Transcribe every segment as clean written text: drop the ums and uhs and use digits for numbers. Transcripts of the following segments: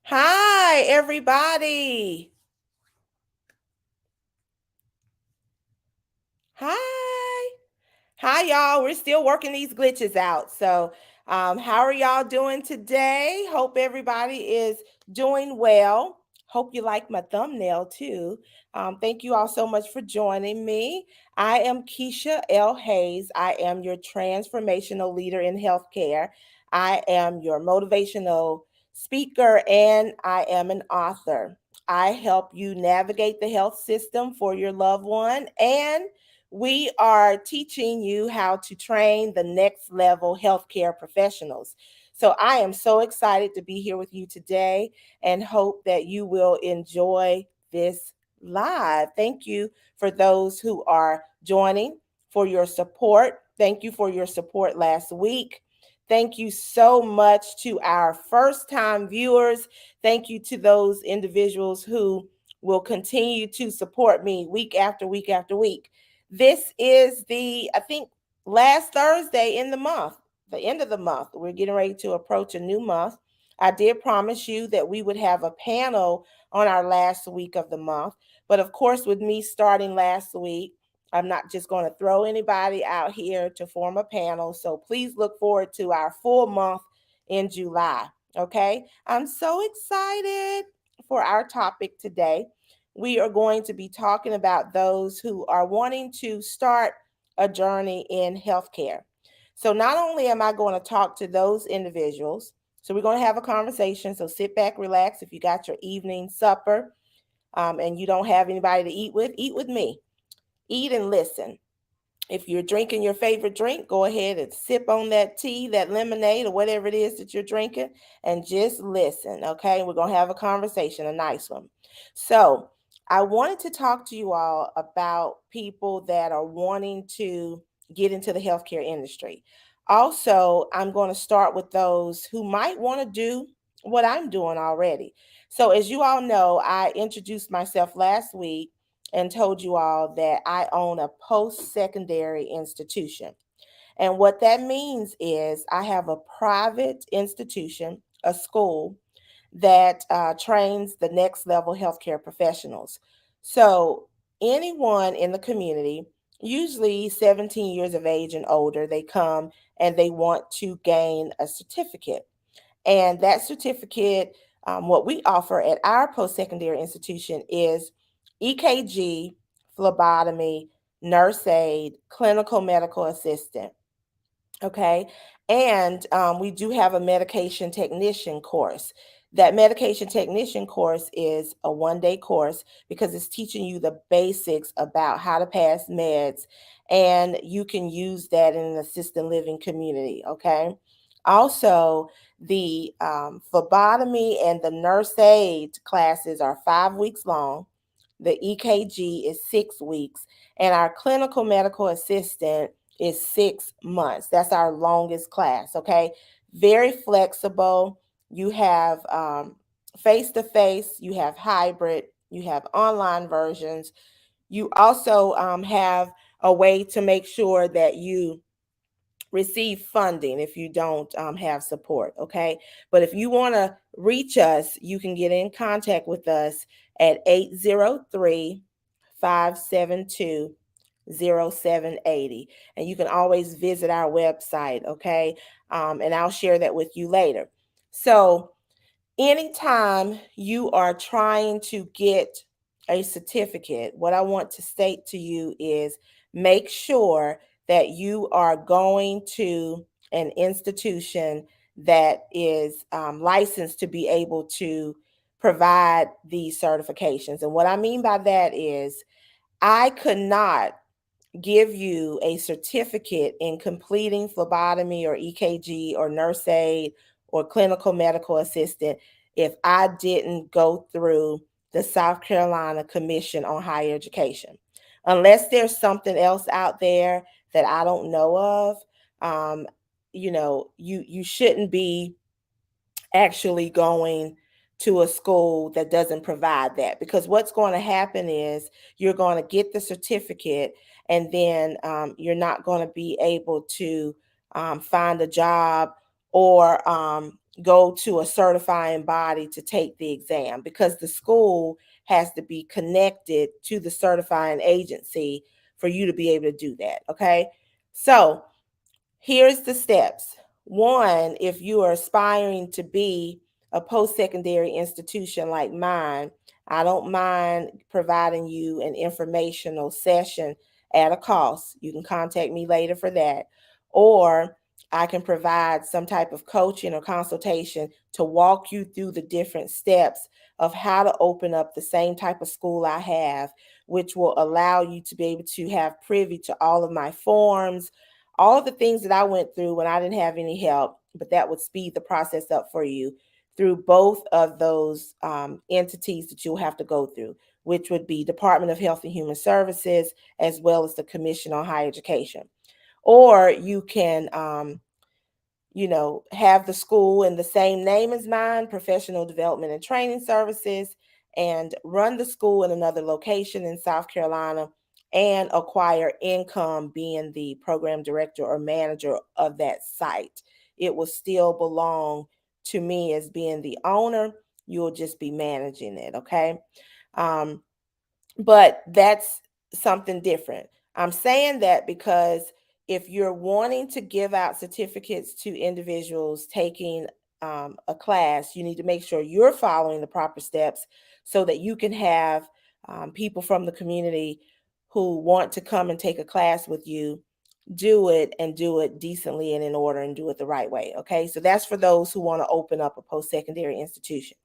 Hi, everybody. Hi. Hi, y'all. We're still working these glitches out. How are y'all doing today? Hope everybody is doing well. Hope you like my thumbnail too. Thank you all so much for joining me. I am Keisha L. Hayes. I am your transformational leader in healthcare. I am your motivational speaker and I am an author. I help you navigate the health system for your loved one, and we are teaching you how to train the next level healthcare professionals. So I am so excited to be here with you today and hope that you will enjoy this live. Thank you for those who are joining, for your support. Thank you for your support last week. Thank you so much to our first time viewers. Thank you to those individuals who will continue to support me week after week after week. This is I think, last Thursday in the month, the end of the month. We're getting ready to approach a new month. I did promise you that we would have a panel on our last week of the month. But of course, with me starting last week, I'm not just going to throw anybody out here to form a panel. So please look forward to our full month in July. Okay. I'm so excited for our topic today. We are going to be talking about those who are wanting to start a journey in healthcare. So, not only am I going to talk to those individuals, so we're going to have a conversation. So, sit back, relax. If you got your evening supper and you don't have anybody to eat with me. Eat and listen. If you're drinking your favorite drink, go ahead and sip on that tea, that lemonade, or whatever it is that you're drinking, and just listen. Okay. We're going to have a conversation, a nice one. So, I wanted to talk to you all about people that are wanting to get into the healthcare industry. Also, I'm going to start with those who might want to do what I'm doing already. So, as you all know, I introduced myself last week and told you all that I own a post secondary institution. And what that means is I have a private institution, a school that trains the next level healthcare professionals. So, anyone in the community, usually 17 years of age and older, they come and they want to gain a certificate. And that certificate, what we offer at our post secondary institution is EKG, phlebotomy, nurse aid, clinical medical assistant. Okay. And we do have a medication technician course. That medication technician course is a 1 day course because it's teaching you the basics about how to pass meds, and you can use that in an assisted living community. Okay. Also, the phlebotomy and the nurse aid classes are 5 weeks long. The EKG is 6 weeks, and our clinical medical assistant is 6 months. That's our longest class. Okay. Very flexible. You have face to face, you have hybrid, you have online versions. You also have a way to make sure that you receive funding if you don't have support. Okay. But if you want to reach us, you can get in contact with us at 803 572 0780. And you can always visit our website. Okay. And I'll share that with you later. So, anytime you are trying to get a certificate, what I want to state to you is make sure that you are going to an institution that is licensed to be able to provide these certifications. And what I mean by that is, I could not give you a certificate in completing phlebotomy or EKG or nurse aid or clinical medical assistant if I didn't go through the South Carolina Commission on Higher Education. Unless there's something else out there that I don't know of, um, you shouldn't be actually going to a school that doesn't provide that, because what's going to happen is you're going to get the certificate, and then you're not going to be able to find a job, or go to a certifying body to take the exam, because the school has to be connected to the certifying agency for you to be able to do that. Okay. So here's the steps. One, if you are aspiring to be a post secondary institution like mine, I don't mind providing you an informational session at a cost. You can contact me later for that. Or I can provide some type of coaching or consultation to walk you through the different steps of how to open up the same type of school I have, which will allow you to be able to have privy to all of my forms, all of the things that I went through when I didn't have any help, but that would speed the process up for you through both of those entities that you'll have to go through, which would be Department of Health and Human Services, as well as the Commission on Higher Education. Or you can have the school in the same name as mine, Professional Development and Training Services, and run the school in another location in South Carolina and acquire income being the program director or manager of that site. It will still belong to me as being the owner. You'll just be managing it, okay? Um, but that's something different. I'm saying that because if you're wanting to give out certificates to individuals taking a class, you need to make sure you're following the proper steps so that you can have people from the community who want to come and take a class with you do it, and do it decently and in order, and do it the right way. Okay, so that's for those who want to open up a post secondary institution.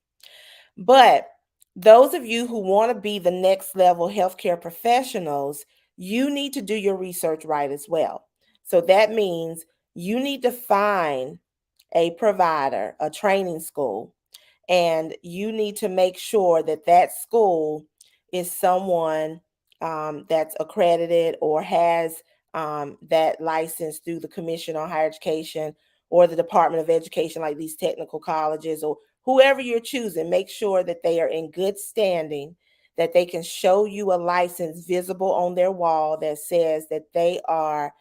But those of you who want to be the next level healthcare professionals, you need to do your research right as well. So that means you need to find a provider, a training school, and you need to make sure that that school is someone that's accredited or has that license through the Commission on Higher Education or the Department of Education, like these technical colleges or whoever you're choosing. Make sure that they are in good standing, that they can show you a license visible on their wall that says that they are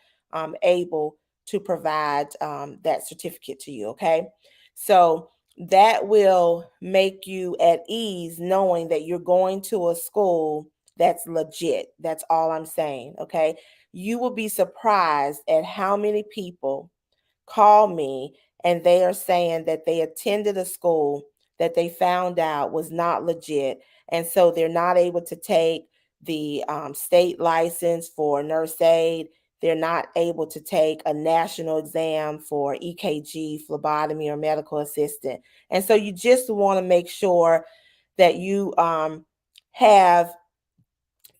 able to provide that certificate to you. Okay. So that will make you at ease knowing that you're going to a school that's legit. That's all I'm saying. Okay. You will be surprised at how many people call me and they are saying that they attended a school that they found out was not legit. And so they're not able to take the state license for nurse aid. They're not able to take a national exam for EKG, phlebotomy, or medical assistant. And so you just want to make sure that you have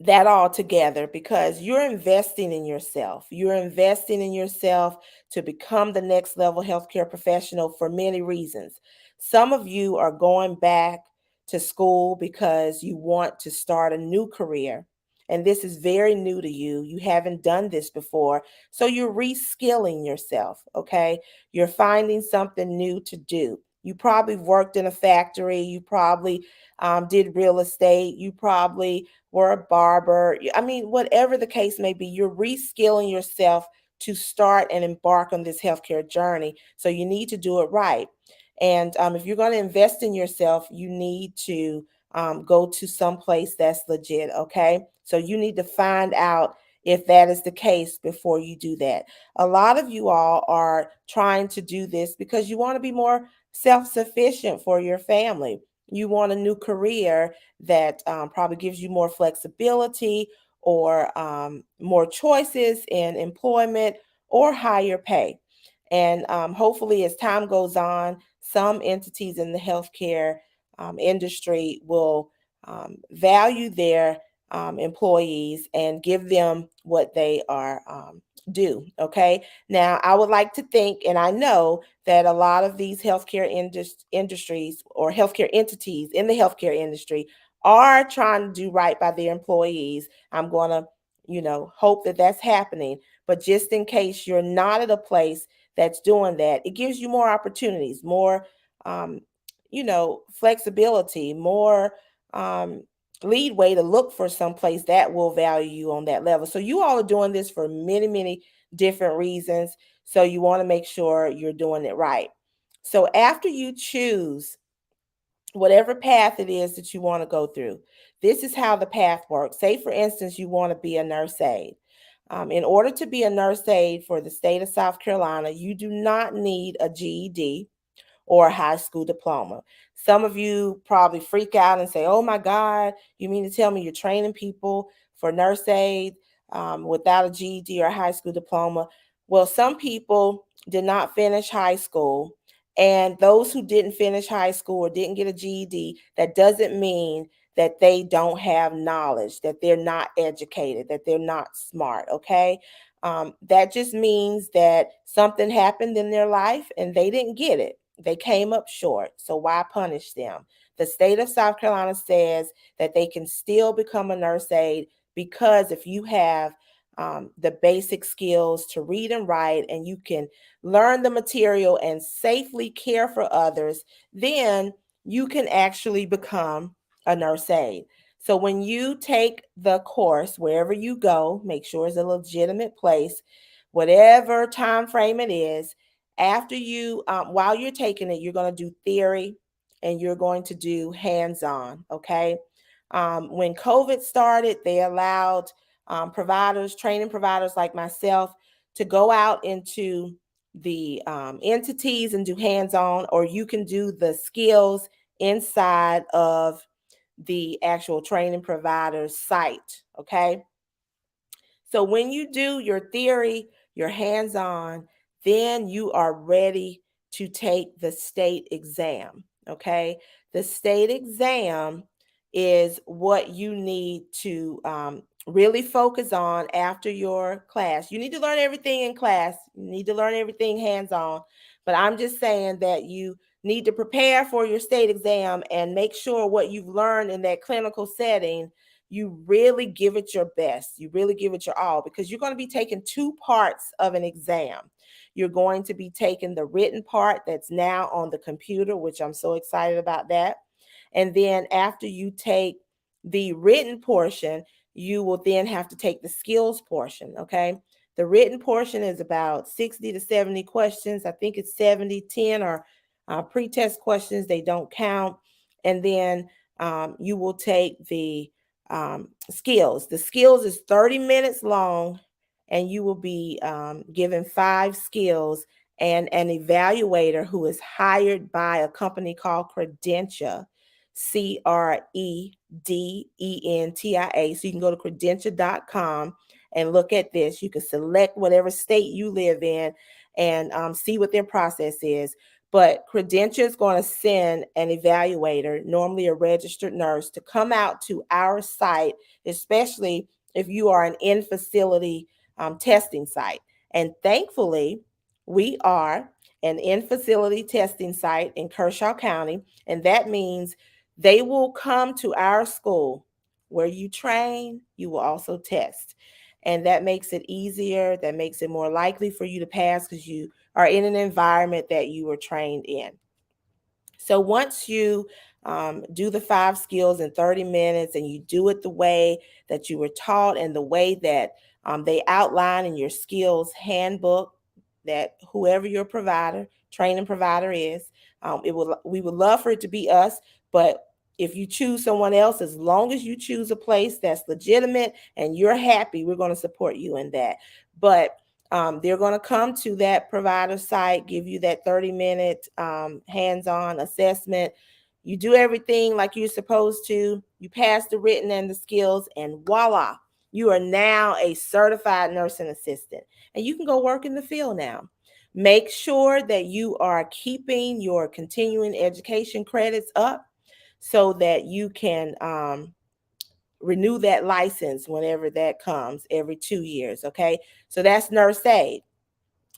that all together, because you're investing in yourself. You're investing in yourself to become the next level healthcare professional for many reasons. Some of you are going back to school because you want to start a new career. And this is very new to you. You haven't done this before. So you're reskilling yourself, okay? You're finding something new to do. You probably worked in a factory. You probably did real estate. You probably or a barber. I mean, whatever the case may be, you're reskilling yourself to start and embark on this healthcare journey. So you need to do it right. And if you're going to invest in yourself, you need to go to some place that's legit. Okay. So you need to find out if that is the case before you do that. A lot of you all are trying to do this because you want to be more self sufficient for your family. You want a new career that probably gives you more flexibility or more choices in employment or higher pay. And hopefully, as time goes on, some entities in the healthcare industry will value their employees and give them what they are due. Okay. Now, I would like to think, and I know that a lot of these healthcare industries or healthcare entities in the healthcare industry are trying to do right by their employees. I'm going to, hope that that's happening. But just in case you're not at a place that's doing that, it gives you more opportunities, more, um, flexibility, more leadway to look for some place that will value you on that level. So you all are doing this for many, many different reasons. So you want to make sure you're doing it right. So after you choose whatever path it is that you want to go through, this is how the path works. Say, for instance, you want to be a nurse aide. In order to be a nurse aide for the state of South Carolina, you do not need a GED or a high school diploma. Some of you probably freak out and say, oh my God, you mean to tell me you're training people for nurse aid without a GED or a high school diploma? Well, some people did not finish high school. And those who didn't finish high school or didn't get a GED, that doesn't mean that they don't have knowledge, that they're not educated, that they're not smart, okay? That just means that something happened in their life and they didn't get it. They came up short. So why punish them? The state of South Carolina says that they can still become a nurse aide because if you have the basic skills to read and write and you can learn the material and safely care for others, then you can actually become a nurse aide. So when you take the course, wherever you go, make sure it's a legitimate place, whatever time frame it is. After you, while you're taking it, you're going to do theory and you're going to do hands-on. Okay. When COVID started, they allowed providers, training providers like myself, to go out into the entities and do hands-on, or you can do the skills inside of the actual training provider's site. Okay. So when you do your theory, your hands on, then you are ready to take the state exam. Okay. The state exam is what you need to really focus on after your class. You need to learn everything in class, you need to learn everything hands on. But I'm just saying that you need to prepare for your state exam and make sure what you've learned in that clinical setting, you really give it your best. You really give it your all because you're going to be taking two parts of an exam. You're going to be taking the written part that's now on the computer, which I'm so excited about that. And then after you take the written portion, you will then have to take the skills portion. Okay. The written portion is about 60 to 70 questions. I think it's 70, 10 are pre-test questions. They don't count. And then you will take the skills. The skills is 30 minutes long, and you will be given 5 skills and an evaluator who is hired by a company called Credentia, Credentia. So you can go to credentia.com and look at this. You can select whatever state you live in and see what their process is. But Credentia is going to send an evaluator, normally a registered nurse, to come out to our site, especially if you are an in-facility testing site. And thankfully, we are an in-facility testing site in Kershaw County, and that means they will come to our school where you train, you will also test. And that makes it easier, that makes it more likely for you to pass because you are in an environment that you were trained in. So once you do the 5 skills in 30 minutes and you do it the way that you were taught and the way that they outline in your skills handbook, that whoever your provider, training provider is, we would love for it to be us, but if you choose someone else, as long as you choose a place that's legitimate and you're happy, we're going to support you in that. But they're going to come to that provider site, give you that 30-minute hands-on assessment. You do everything like you're supposed to. You pass the written and the skills, and voila, you are now a certified nursing assistant. And you can go work in the field now. Make sure that you are keeping your continuing education credits up so that you can renew that license whenever that comes every 2 years. Okay. So that's nurse aid.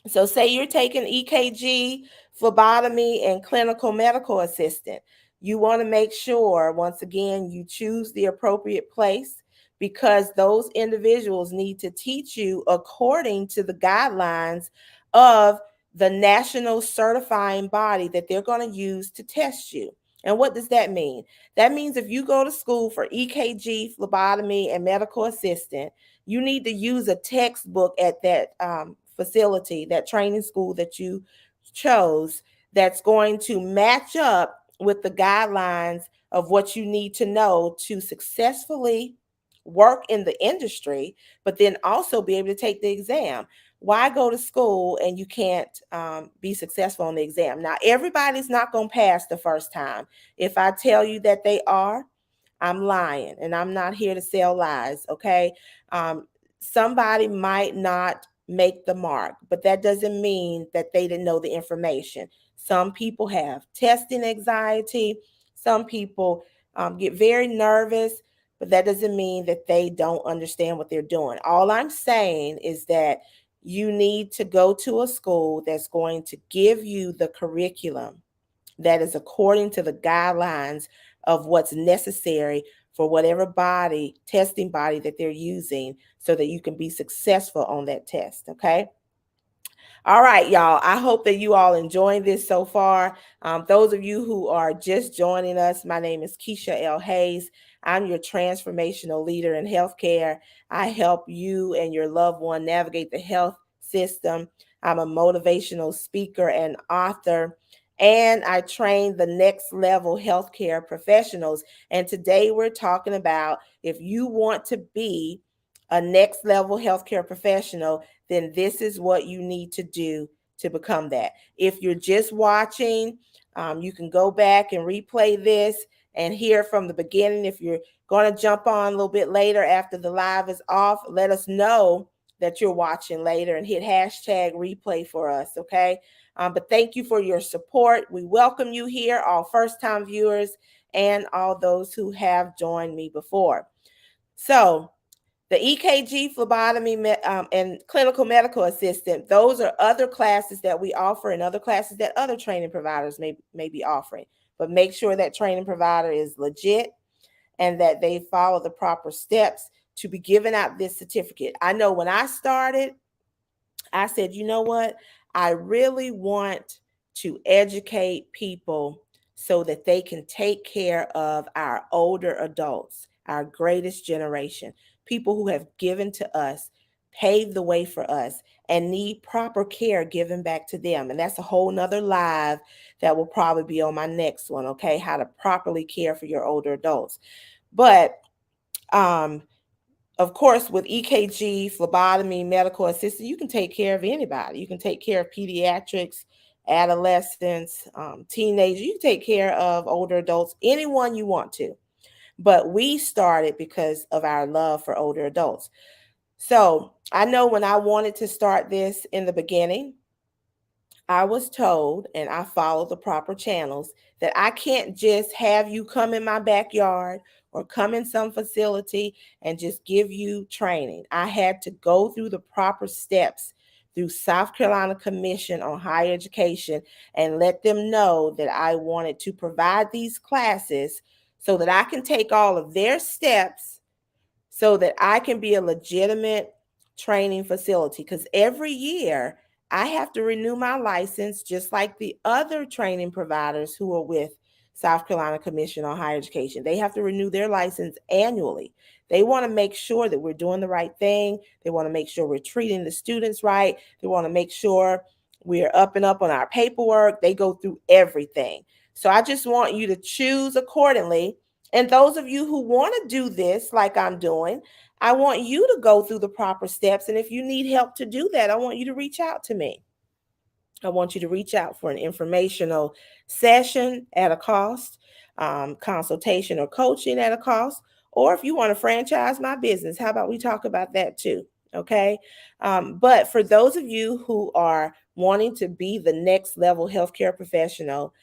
So say you're taking EKG, phlebotomy, and clinical medical assistant. You want to make sure, once again, you choose the appropriate place because those individuals need to teach you according to the guidelines of the national certifying body that they're going to use to test you. And what does that mean? That means if you go to school for EKG, phlebotomy, and medical assistant, you need to use a textbook at that facility, that training school that you chose, that's going to match up with the guidelines of what you need to know to successfully work in the industry, but then also be able to take the exam. Why go to school and you can't be successful on the exam? Now, everybody's not going to pass the first time. If I tell you that they are, I'm lying, and I'm not here to sell lies, okay? Somebody might not make the mark, but that doesn't mean that they didn't know the information. Some people have testing anxiety. Some people get very nervous, but that doesn't mean that they don't understand what they're doing. All I'm saying is that you need to go to a school that's going to give you the curriculum that is according to the guidelines of what's necessary for whatever testing body that they're using so that you can be successful on that test. Okay. All right, y'all. I hope that you all enjoying this so far. Those of you who are just joining us, my name is Keisha L. Hayes. I'm your transformational leader in healthcare. I help you and your loved one navigate the health system. I'm a motivational speaker and author, and I train the next level healthcare professionals. And today we're talking about if you want to be a next level healthcare professional, then this is what you need to do to become that. If you're just watching, you can go back and replay this and hear from the beginning. If you're going to jump on a little bit later after the live is off, let us know that you're watching later and hit hashtag replay for us, okay? But thank you for your support. We welcome you here, all first-time viewers and all those who have joined me before. So, the EKG, phlebotomy, and clinical medical assistant, those are other classes that we offer and other classes that other training providers may be offering. But make sure that training provider is legit and that they follow the proper steps to be giving out this certificate. I know when I started, I said, you know what? I really want to educate people so that they can take care of our older adults, our greatest generation, people who have given to us, paved the way for us, and need proper care given back to them. And that's a whole nother live that will probably be on my next one, okay? How to properly care for your older adults. But of course, with EKG, phlebotomy, medical assistant, you can take care of anybody. You can take care of pediatrics, adolescents, teenagers. You can take care of older adults, anyone you want to. But we started because of our love for older adults. So I know when I wanted to start this in the beginning, I was told, and I followed the proper channels, that I can't just have you come in my backyard or come in some facility and just give you training. I had to go through the proper steps through South Carolina Commission on Higher Education and let them know that I wanted to provide these classes so that I can take all of their steps so that I can be a legitimate training facility. Because every year I have to renew my license, just like the other training providers who are with South Carolina Commission on Higher Education. They have to renew their license annually. They want to make sure that we're doing the right thing. They want to make sure we're treating the students right. They want to make sure we're up and up on our paperwork. They go through everything. So I just want you to choose accordingly. And those of you who want to do this like I'm doing, I want you to go through the proper steps. And if you need help to do that, I want you to reach out to me. I want you to reach out for an informational session at a cost, consultation or coaching at a cost. Or if you want to franchise my business, how about we talk about that too? Okay. But for those of you who are wanting to be the next level healthcare professional,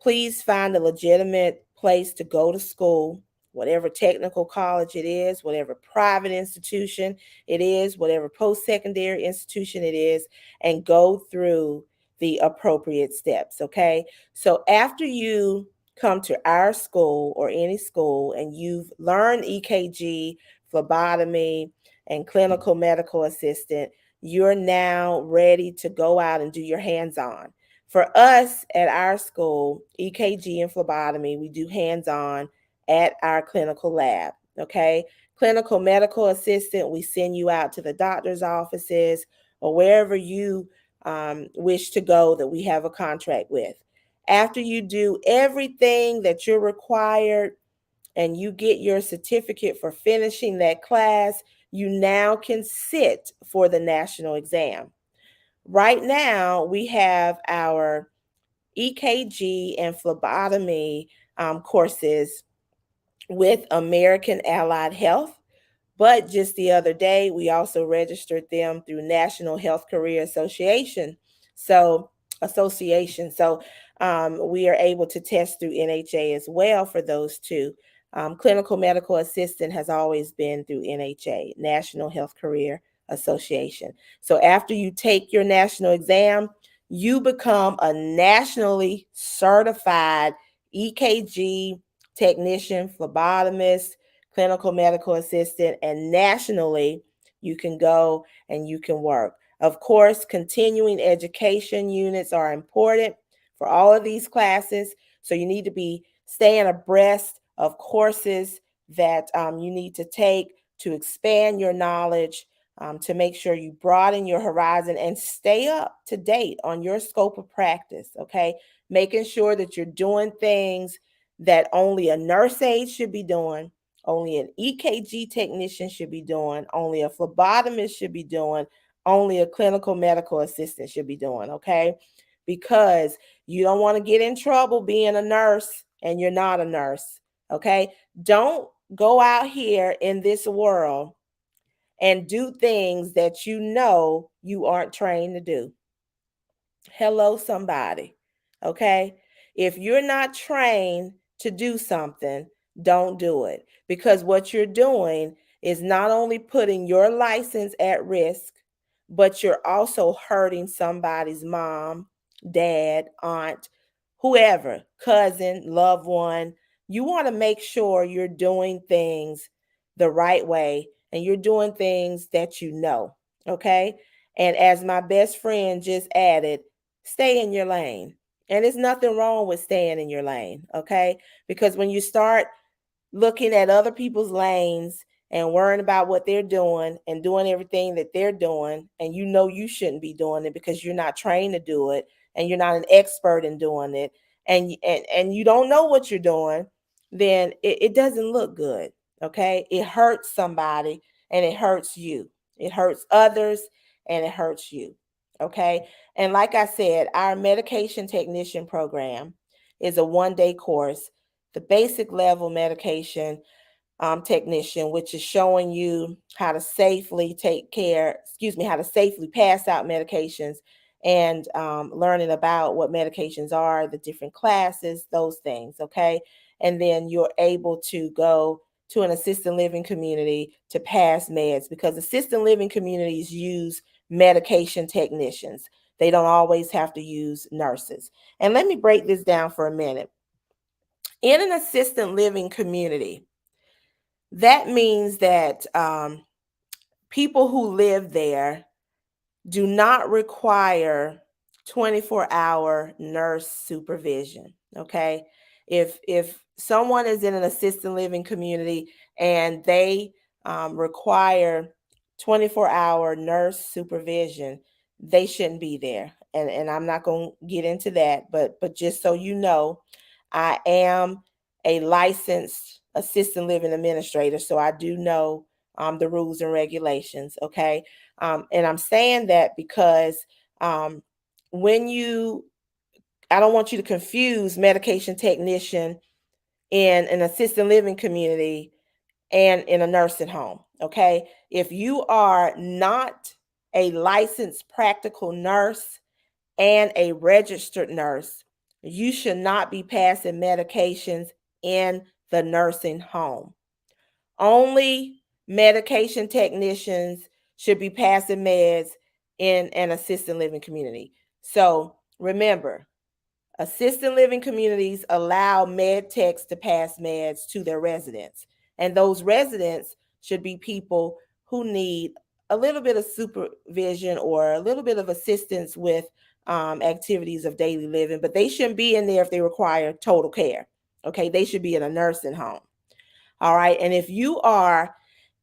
please find a legitimate place to go to school, whatever technical college it is, whatever private institution it is, whatever post-secondary institution it is, and go through the appropriate steps, okay? So after you come to our school or any school and you've learned EKG, phlebotomy, and clinical medical assistant, you're now ready to go out and do your hands-on. For us at our school, EKG and phlebotomy, we do hands-on at our clinical lab, okay? Clinical medical assistant, we send you out to the doctor's offices or wherever you wish to go that we have a contract with. After you do everything that you're required and you get your certificate for finishing that class, you now can sit for the national exam. Right now, we have our EKG and phlebotomy courses with American Allied Health. But just the other day, we also registered them through National Health Career Association. So we are able to test through NHA as well for those two. Clinical medical assistant has always been through NHA, National Health Career Association. So after you take your national exam, you become a nationally certified EKG technician, phlebotomist, clinical medical assistant, and nationally, you can go and you can work. Of course, continuing education units are important for all of these classes. So you need to be staying abreast of courses that you need to take to expand your knowledge, to make sure you broaden your horizon and stay up to date on your scope of practice. Okay. Making sure that you're doing things that only a nurse aide should be doing, only an EKG technician should be doing, only a phlebotomist should be doing, only a clinical medical assistant should be doing, okay? Because you don't want to get in trouble being a nurse and you're not a nurse, okay? Don't go out here in this world and do things that you know you aren't trained to do. Hello, somebody. Okay. If you're not trained to do something, don't do it, because what you're doing is not only putting your license at risk, but you're also hurting somebody's mom, dad, aunt, whoever, cousin, loved one. You want to make sure you're doing things the right way and you're doing things that you know. Okay. And as my best friend just added, stay in your lane. And there's nothing wrong with staying in your lane, okay? Because when you start looking at other people's lanes and worrying about what they're doing and doing everything that they're doing, and you know you shouldn't be doing it because you're not trained to do it and you're not an expert in doing it, and you don't know what you're doing, then it doesn't look good, okay? It hurts somebody and it hurts you. It hurts others and it hurts you, okay? And like I said, our medication technician program is a 1 day course. The basic level medication technician, which is showing you how to safely how to safely pass out medications and learning about what medications are, the different classes, those things, okay? And then you're able to go to an assisted living community to pass meds, because assisted living communities use medication technicians. They don't always have to use nurses. And let me break this down for a minute. In an assisted living community, that means that people who live there do not require 24-hour nurse supervision. Okay. If someone is in an assisted living community and they require 24-hour nurse supervision, they shouldn't be there. And I'm not going to get into that, but just so you know, I am a licensed assisted living administrator, so I do know the rules and regulations. Okay. And I'm saying that because um, when you, I don't want you to confuse medication technician in an assisted living community and in a nursing home. Okay. If you are not a licensed practical nurse and a registered nurse, you should not be passing medications in the nursing home. Only medication technicians should be passing meds in an assisted living community. So remember, assisted living communities allow med techs to pass meds to their residents. And those residents should be people who need a little bit of supervision or a little bit of assistance with activities of daily living, but they shouldn't be in there if they require total care. Okay, they should be in a nursing home. All right. And if you are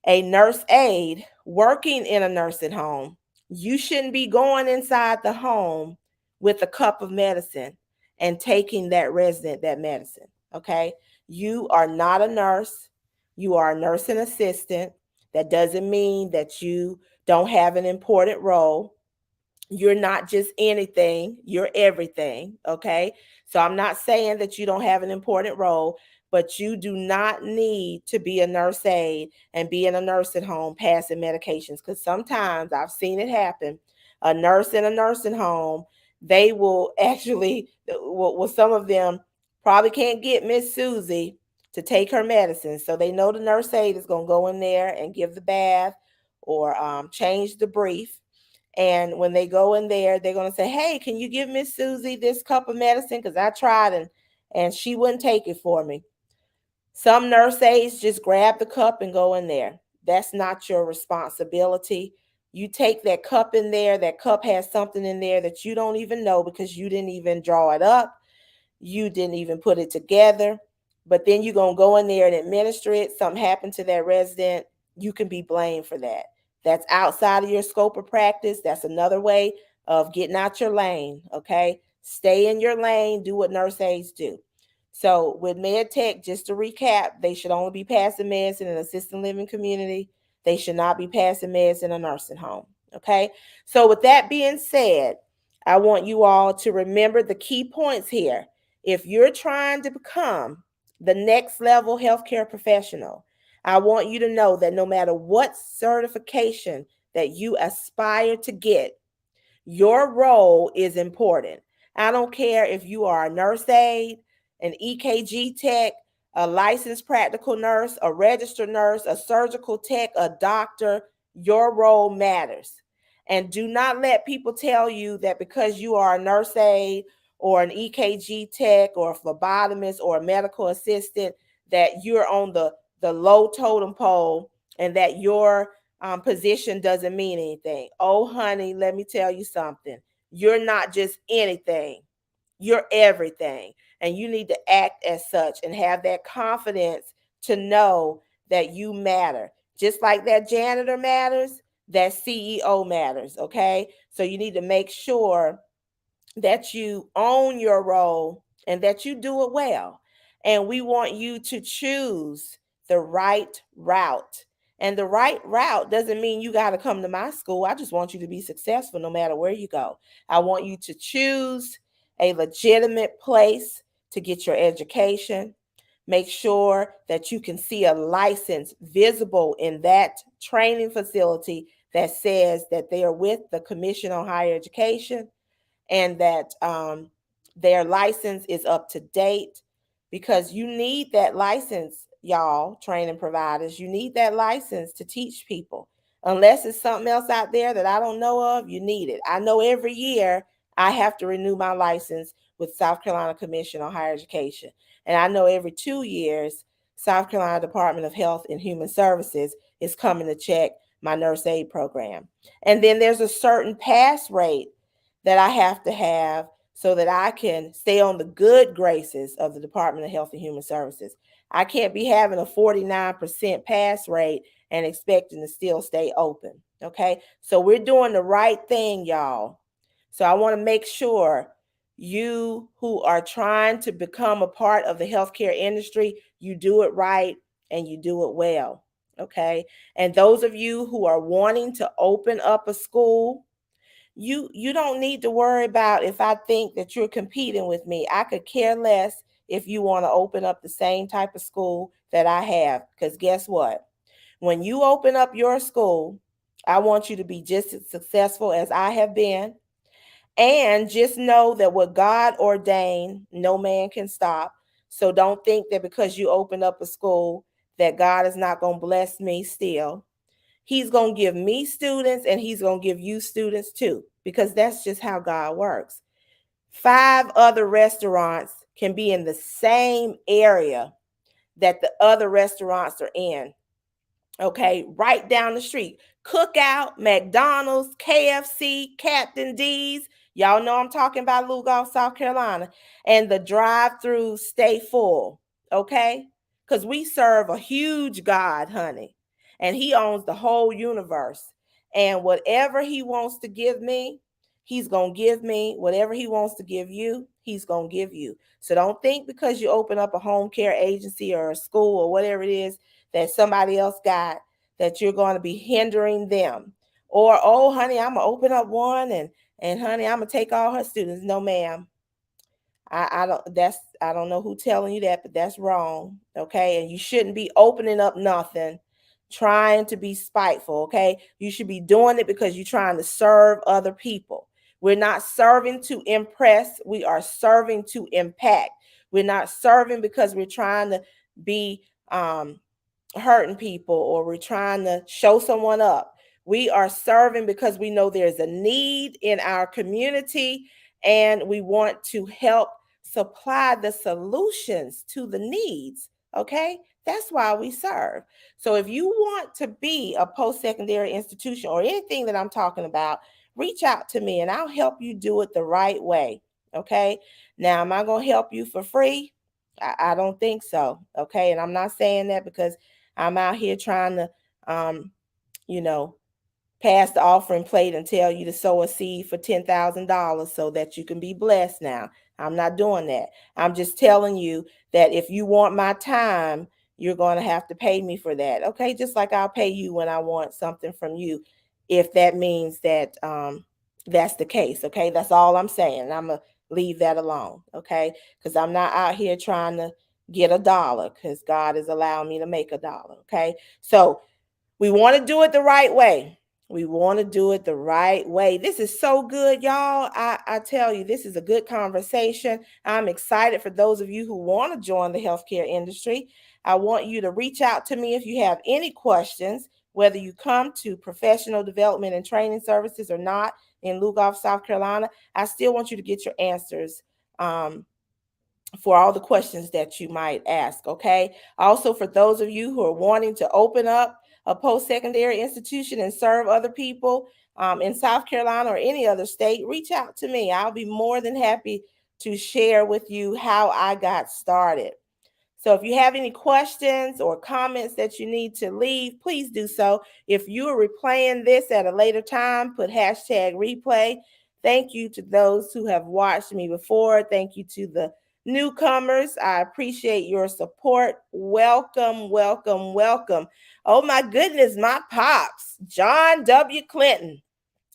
a nurse aide working in a nursing home, you shouldn't be going inside the home with a cup of medicine and taking that resident that medicine. Okay. You are not a nurse. You are a nursing assistant. That doesn't mean that you don't have an important role. You're not just anything, you're everything. Okay. So I'm not saying that you don't have an important role, but you do not need to be a nurse aide and be in a nursing home passing medications, because sometimes I've seen it happen. A nurse in a nursing home, they will actually, well, some of them probably can't get Miss Susie to take her medicine. So they know the nurse aide is going to go in there and give the bath or change the brief. And when they go in there, they're going to say, hey, can you give Miss Susie this cup of medicine? Because I tried and she wouldn't take it for me. Some nurse aides just grab the cup and go in there. That's not your responsibility. You take that cup in there. That cup has something in there that you don't even know because you didn't even draw it up. You didn't even put it together. But then you're going to go in there and administer it. Something happened to that resident. You can be blamed for that. That's outside of your scope of practice. That's another way of getting out your lane. Okay. Stay in your lane. Do what nurse aides do. So with med tech, just to recap, they should only be passing meds in an assisted living community. They should not be passing meds in a nursing home. Okay. So with that being said, I want you all to remember the key points here. If you're trying to become the next level healthcare professional, I want you to know that no matter what certification that you aspire to get, your role is important. I don't care if you are a nurse aide, an EKG tech, a licensed practical nurse, a registered nurse, a surgical tech, a doctor, your role matters. And do not let people tell you that because you are a nurse aide or an EKG tech or a phlebotomist or a medical assistant that you're on the low totem pole and that your position doesn't mean anything. Oh, honey, let me tell you something. You're not just anything, you're everything. And you need to act as such and have that confidence to know that you matter. Just like that janitor matters, that CEO matters. Okay. So you need to make sure that you own your role and that you do it well. And we want you to choose the right route. And the right route doesn't mean you got to come to my school. I just want you to be successful no matter where you go. I want you to choose a legitimate place to get your education. Make sure that you can see a license visible in that training facility that says that they are with the Commission on Higher Education and that their license is up to date, because you need that license, y'all, training providers. You need that license to teach people. Unless it's something else out there that I don't know of, you need it. I know every year I have to renew my license with South Carolina Commission on Higher Education. And I know every 2 years, South Carolina Department of Health and Human Services is coming to check my nurse aid program. And then there's a certain pass rate that I have to have so that I can stay on the good graces of the Department of Health and Human Services. I can't be having a 49% pass rate and expecting to still stay open. Okay. So we're doing the right thing, y'all. So I want to make sure you who are trying to become a part of the healthcare industry, you do it right and you do it well. Okay. And those of you who are wanting to open up a school, you don't need to worry about if I think that you're competing with me. I could care less if you want to open up the same type of school that I have, because guess what? When you open up your school, I want you to be just as successful as I have been. And just know that what God ordained, no man can stop. So don't think that because you open up a school that God is not going to bless me still. He's going to give me students and he's going to give you students too, because that's just how God works. 5 other restaurants can be in the same area that the other restaurants are in. Okay, right down the street. Cookout, McDonald's, KFC, Captain D's. Y'all know I'm talking about Lugoff, South Carolina. And the drive-throughs stay full. Okay? Because we serve a huge God, honey. And he owns the whole universe. And whatever he wants to give me, He's going to give me whatever he wants to give you. He's going to give you. So don't think because you open up a home care agency or a school or whatever it is that somebody else got that you're going to be hindering them. Or, oh, honey, I'm going to open up one and honey, I'm going to take all her students. No, ma'am. I don't know who telling you that, but that's wrong. Okay. And you shouldn't be opening up nothing trying to be spiteful. Okay. You should be doing it because you're trying to serve other people. We're not serving to impress, we are serving to impact. We're not serving because we're trying to be hurting people or we're trying to show someone up. We are serving because we know there's a need in our community and we want to help supply the solutions to the needs. Okay, that's why we serve. So if you want to be a post-secondary institution or anything that I'm talking about, reach out to me and I'll help you do it the right way. Okay, now am I going to help you for free? I don't think so. Okay, and I'm not saying that because I'm out here trying to um, you know, pass the offering plate and tell you to sow a seed for $10,000 so that you can be blessed now. I'm not doing that. I'm just telling you that if you want my time, you're going to have to pay me for that. Okay, just like I'll pay you when I want something from you, if that means that that's the case. Okay, that's all I'm saying. I'm going to leave that alone. Okay, because I'm not out here trying to get a dollar because God has allowed me to make a dollar. Okay, so we want to do it the right way. We want to do it the right way. This is so good, y'all. I tell you, this is a good conversation. I'm excited for those of you who want to join the healthcare industry. I want you to reach out to me if you have any questions, whether you come to professional development and training services or not in Lugoff, South Carolina. I still want you to get your answers for all the questions that you might ask. Okay. Also, for those of you who are wanting to open up a post secondary institution and serve other people in South Carolina or any other state, reach out to me. I'll be more than happy to share with you how I got started. So if you have any questions or comments that you need to leave, please do so. If you are replaying this at a later time, put hashtag replay. Thank you to those who have watched me before. Thank you to the newcomers. I appreciate your support. Welcome, welcome, welcome. Oh my goodness, my pops, John W. Clinton.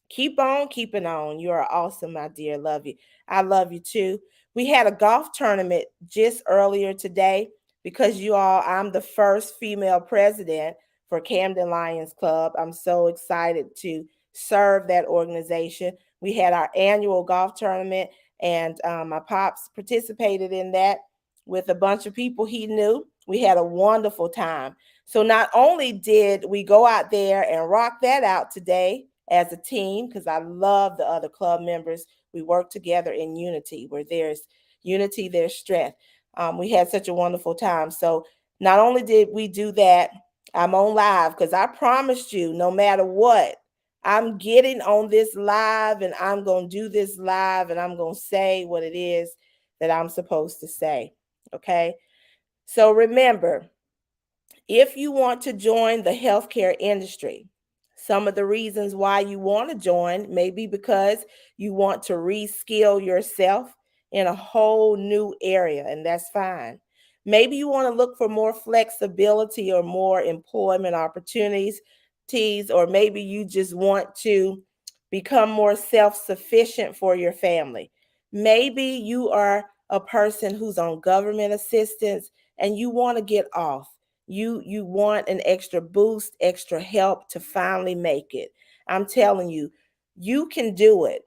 Keep on keeping on. You are awesome, my dear. Love you. I love you too. We had a golf tournament just earlier today because you all, I'm the first female president for Camden Lions Club. I'm so excited to serve that organization. We had our annual golf tournament, and my pops participated in that with a bunch of people he knew. We had a wonderful time. So not only did we go out there and rock that out today as a team, because I love the other club members. We work together in unity. Where there's unity, there's strength. We had such a wonderful time. So not only did we do that, I'm on live because I promised you, no matter what, I'm getting on this live and I'm going to do this live and I'm going to say what it is that I'm supposed to say. Okay. So remember, if you want to join the healthcare industry, some of the reasons why you want to join may be because you want to reskill yourself in a whole new area, and that's fine. Maybe you want to look for more flexibility or more employment opportunities, or maybe you just want to become more self sufficient for your family. Maybe you are a person who's on government assistance and you want to get off. You want an extra boost, extra help to finally make it. I'm telling you, you can do it.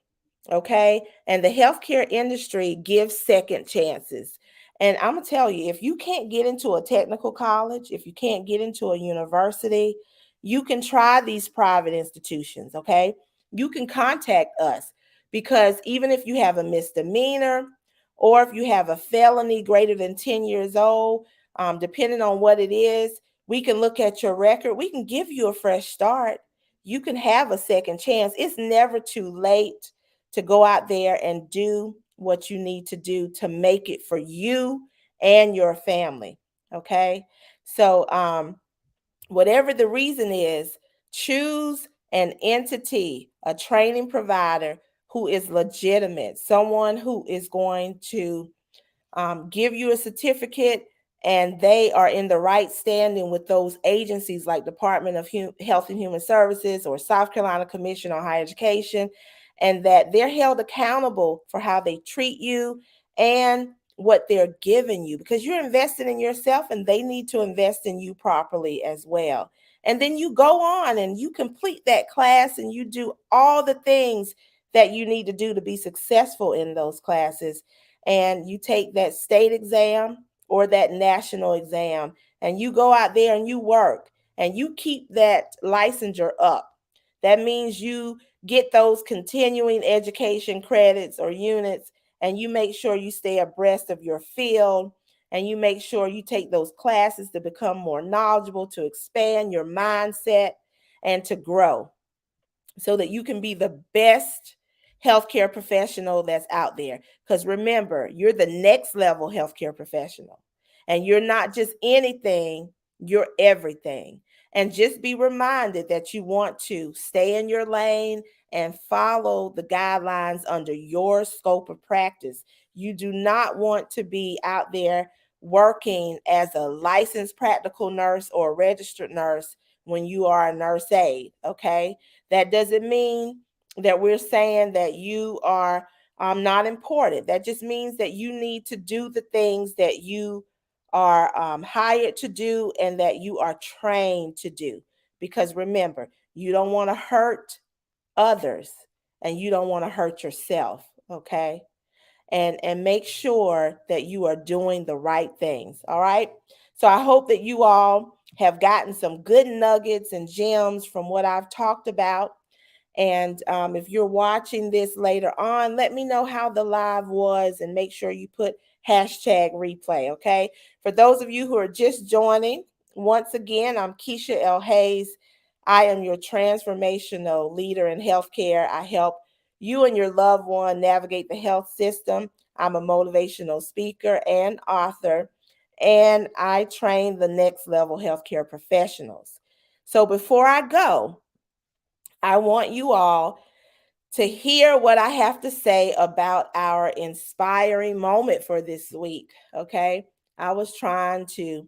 Okay? And the healthcare industry gives second chances. And I'm going to tell you, if you can't get into a technical college, if you can't get into a university, you can try these private institutions. Okay? You can contact us because even if you have a misdemeanor or if you have a felony greater than 10 years old, depending on what it is, we can look at your record. We can give you a fresh start. You can have a second chance. It's never too late to go out there and do what you need to do to make it for you and your family. Okay. So, whatever the reason is, choose an entity, a training provider who is legitimate, someone who is going to give you a certificate, and they are in the right standing with those agencies like Department of Health and Human Services or South Carolina Commission on Higher Education, and that they're held accountable for how they treat you and what they're giving you, because you're investing in yourself and they need to invest in you properly as well. And then you go on and you complete that class and you do all the things that you need to do to be successful in those classes, and you take that state exam or that national exam, and you go out there and you work and you keep that licensure up. That means you get those continuing education credits or units, and you make sure you stay abreast of your field, and you make sure you take those classes to become more knowledgeable, to expand your mindset, and to grow so that you can be the best healthcare professional that's out there. Because remember, you're the next level healthcare professional, and you're not just anything, you're everything. And just be reminded that you want to stay in your lane and follow the guidelines under your scope of practice. You do not want to be out there working as a licensed practical nurse or a registered nurse when you are a nurse aide, okay? That doesn't mean that we're saying that you are not important. That just means that you need to do the things that you are hired to do and that you are trained to do. Because remember, you don't want to hurt others and you don't want to hurt yourself, okay? And make sure that you are doing the right things. All right. So I hope that you all have gotten some good nuggets and gems from what I've talked about. And if you're watching this later on, let me know how the live was and make sure you put hashtag replay. Okay. For those of you who are just joining, once again, I'm Keisha L. Hayes. I am your transformational leader in healthcare. I help you and your loved one navigate the health system. I'm a motivational speaker and author, and I train the next level healthcare professionals. So before I go, I want you all to hear what I have to say about our inspiring moment for this week. Okay. I was trying to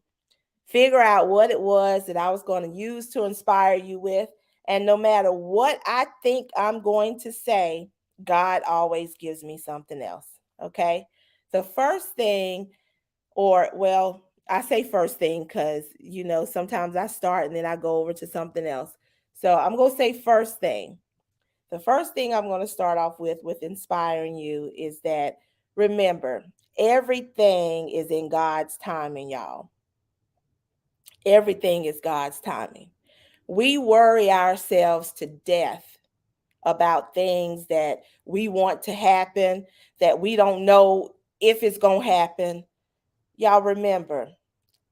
figure out what it was that I was going to use to inspire you with. And no matter what I think I'm going to say, God always gives me something else. Okay. The first thing, or well, I say first thing because, sometimes I start and then I go over to something else. So I'm going to say first thing. The first thing I'm going to start off with inspiring you is that remember, everything is in God's timing, y'all. Everything is God's timing. We worry ourselves to death about things that we want to happen, that we don't know if it's going to happen. Y'all remember,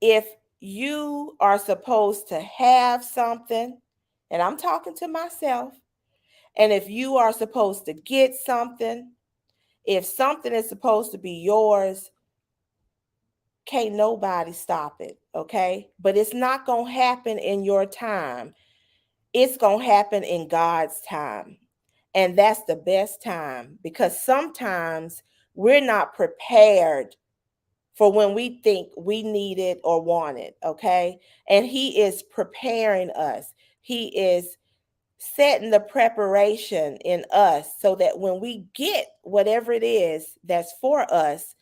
if you are supposed to have something, and I'm talking to myself, and if you are supposed to get something, if something is supposed to be yours, can't nobody stop it, okay? But it's not going to happen in your time. It's going to happen in God's time. And that's the best time, because sometimes we're not prepared for when we think we need it or want it, okay? And He is preparing us. He is setting the preparation in us so that when we get whatever it is that's for us,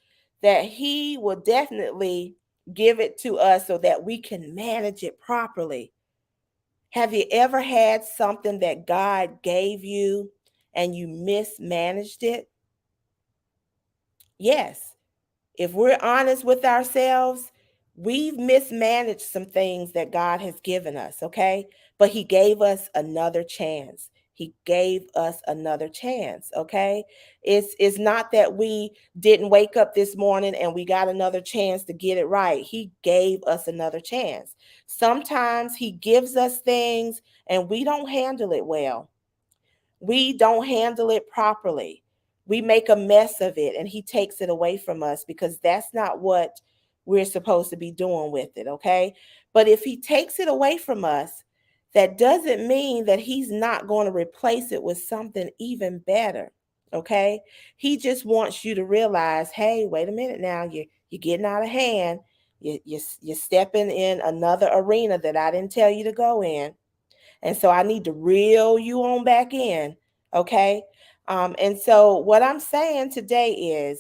that He will definitely give it to us so that we can manage it properly. Have you ever had something that God gave you and you mismanaged it? Yes. If we're honest with ourselves, we've mismanaged some things that God has given us, okay? But He gave us another chance. He gave us another chance, okay? It's not that we didn't wake up this morning and we got another chance to get it right. He gave us another chance. Sometimes He gives us things and we don't handle it well. We don't handle it properly. We make a mess of it and He takes it away from us because that's not what we're supposed to be doing with it, okay? But if He takes it away from us, that doesn't mean that He's not going to replace it with something even better. Okay. He just wants you to realize, hey, wait a minute now, you're getting out of hand. You're stepping in another arena that I didn't tell you to go in. And so I need to reel you on back in. Okay. And so what I'm saying today is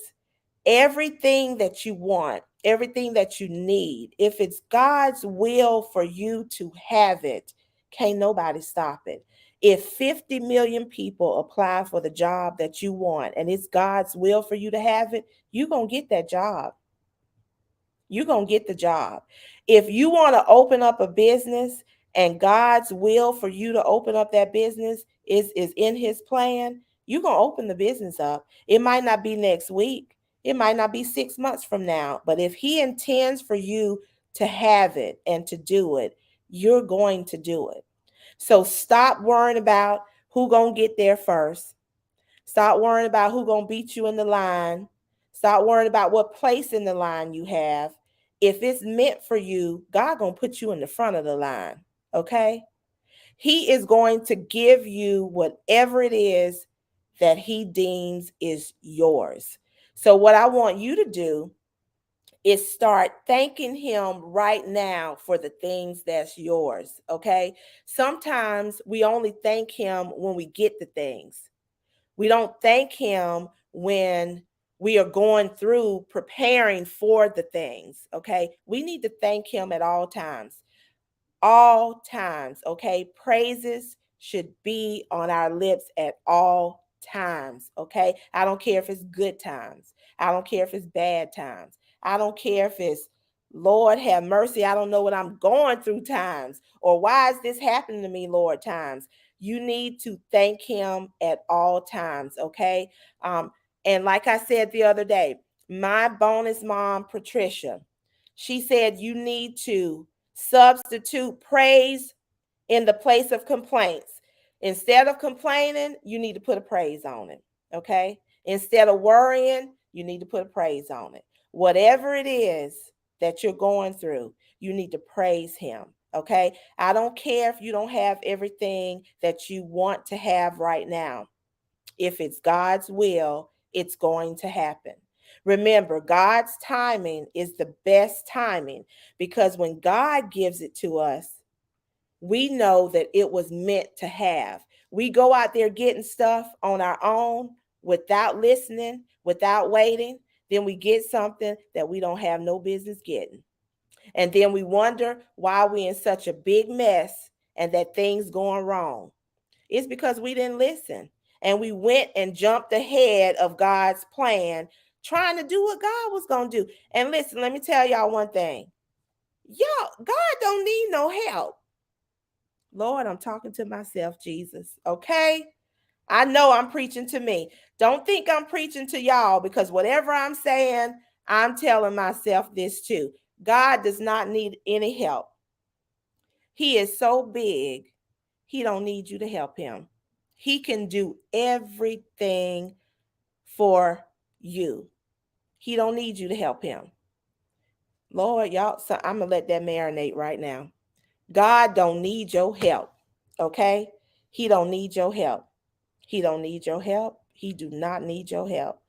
everything that you want, everything that you need, if it's God's will for you to have it, can't nobody stop it. If 50 million people apply for the job that you want and it's God's will for you to have it, you're going to get that job. You're going to get the job. If you want to open up a business and God's will for you to open up that business is in his plan, you're going to open the business up. It might not be next week. It might not be 6 months from now. But if he intends for you to have it and to do it, you're going to do it. So stop worrying about who going to get there first. Stop worrying about who going to beat you in the line. Stop worrying about what place in the line you have. If it's meant for you, God going to put you in the front of the line. Okay? He is going to give you whatever it is that he deems is yours. So what I want you to do is start thanking him right now for the things that's yours. Okay? Sometimes we only thank him when we get the things. We don't thank him when we are going through preparing for the things. Okay. We need to thank him at all times. All times. Okay. Praises should be on our lips at all times. Okay. I don't care if it's good times. I don't care if it's bad times. I don't care if it's Lord have mercy. I don't know what I'm going through times, or why is this happening to me, Lord, times. You need to thank him at all times. Okay. Um, and like I said the other day, my bonus mom, Patricia, she said you need to substitute praise in the place of complaints. Instead of complaining, you need to put a praise on it. Okay. Instead of worrying, you need to put a praise on it. Whatever it is that you're going through, you need to praise him. Okay. I don't care if you don't have everything that you want to have right now. If it's God's will, it's going to happen. Remember, God's timing is the best timing, because when God gives it to us, we know that it was meant to have. We go out there getting stuff on our own without listening, without waiting, then we get something that we don't have no business getting. And then we wonder why we're in such a big mess and that things going wrong. It's because we didn't listen and we went and jumped ahead of God's plan, trying to do what God was going to do. And listen, let me tell y'all one thing. Y'all, God don't need no help. Lord, I'm talking to myself, Jesus. Okay? I know I'm preaching to me. Don't think I'm preaching to y'all, because whatever I'm saying, I'm telling myself this too. God does not need any help. He is so big, he don't need you to help him. He can do everything for you. He don't need you to help him. Lord, y'all, so I'm going to let that marinate right now. God don't need your help. Okay? He don't need your help. He don't need your help. He do not need your help.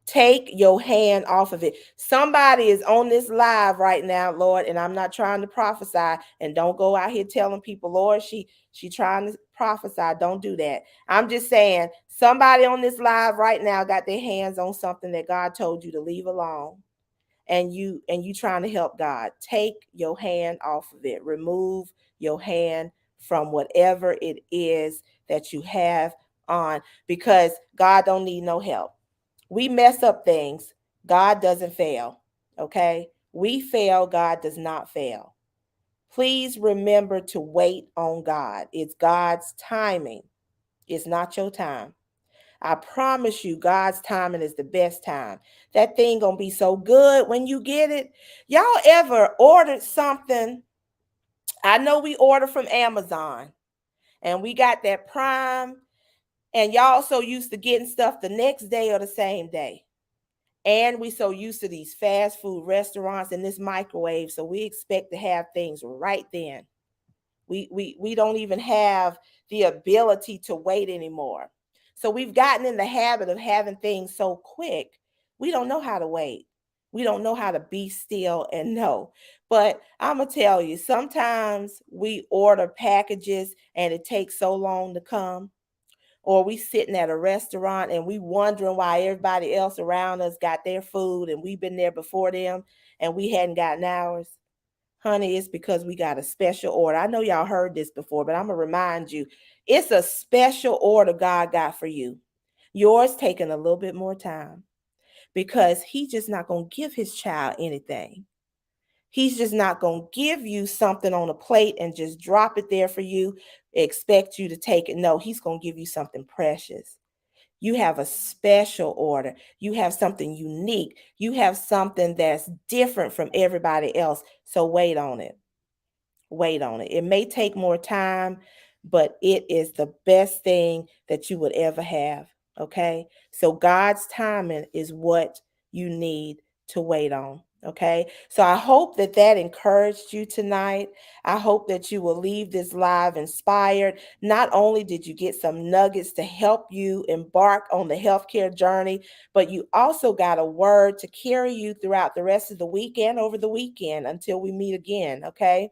Take your hand off of it. Somebody is on this live right now, Lord, and I'm not trying to prophesy. And don't go out here telling people, Lord, she trying to prophesy. Don't do that. I'm just saying, somebody on this live right now got their hands on something that God told you to leave alone, and you trying to help God. Take your hand off of it. Remove your hand from whatever it is that you have on, because God don't need no help. We mess up things. God doesn't fail. Okay? We fail. God does not fail. Please remember to wait on God. It's God's timing. It's not your time. I promise you, God's timing is the best time. That thing gonna be so good when you get it. Y'all ever ordered something? I know we order from Amazon and we got that Prime, and y'all so used to getting stuff the next day or the same day. And we so used to these fast food restaurants and this microwave, so we expect to have things right then. We don't even have the ability to wait anymore. So we've gotten in the habit of having things so quick, we don't know how to wait. We don't know how to be still and know. But I'm going to tell you, sometimes we order packages and it takes so long to come, or we sitting at a restaurant and we wondering why everybody else around us got their food and we've been there before them and we hadn't gotten ours. Honey, it's because we got a special order. I know y'all heard this before, but I'm going to remind you, it's a special order God got for you. Yours taking a little bit more time because he's just not going to give his child anything. He's just not going to give you something on a plate and just drop it there for you, expect you to take it. No, he's going to give you something precious. You have a special order. You have something unique. You have something that's different from everybody else. So wait on it. Wait on it. It may take more time, but it is the best thing that you would ever have. Okay. So God's timing is what you need to wait on. Okay. So I hope that that encouraged you tonight. I hope that you will leave this live inspired. Not only did you get some nuggets to help you embark on the healthcare journey, but you also got a word to carry you throughout the rest of the weekend, over the weekend until we meet again. Okay.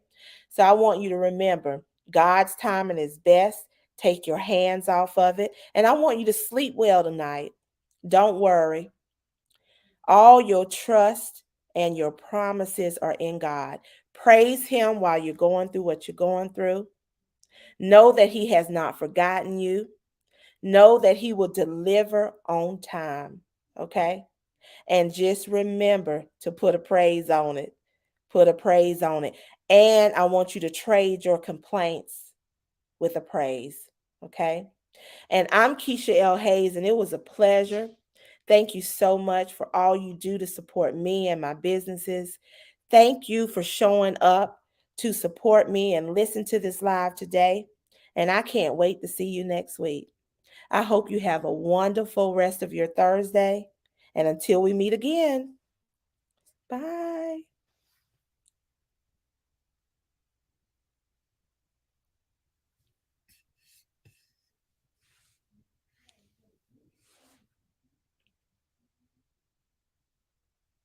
So I want you to remember God's timing is best. Take your hands off of it. And I want you to sleep well tonight. Don't worry. All your trust and your promises are in God. Praise Him while you're going through what you're going through. Know that He has not forgotten you. Know that He will deliver on time. Okay? And just remember to put a praise on it. Put a praise on it. And I want you to trade your complaints with a praise. Okay. And I'm Keisha L. Hayes, and it was a pleasure. Thank you so much for all you do to support me and my businesses. Thank you for showing up to support me and listen to this live today. And I can't wait to see you next week. I hope you have a wonderful rest of your Thursday. And until we meet again, bye.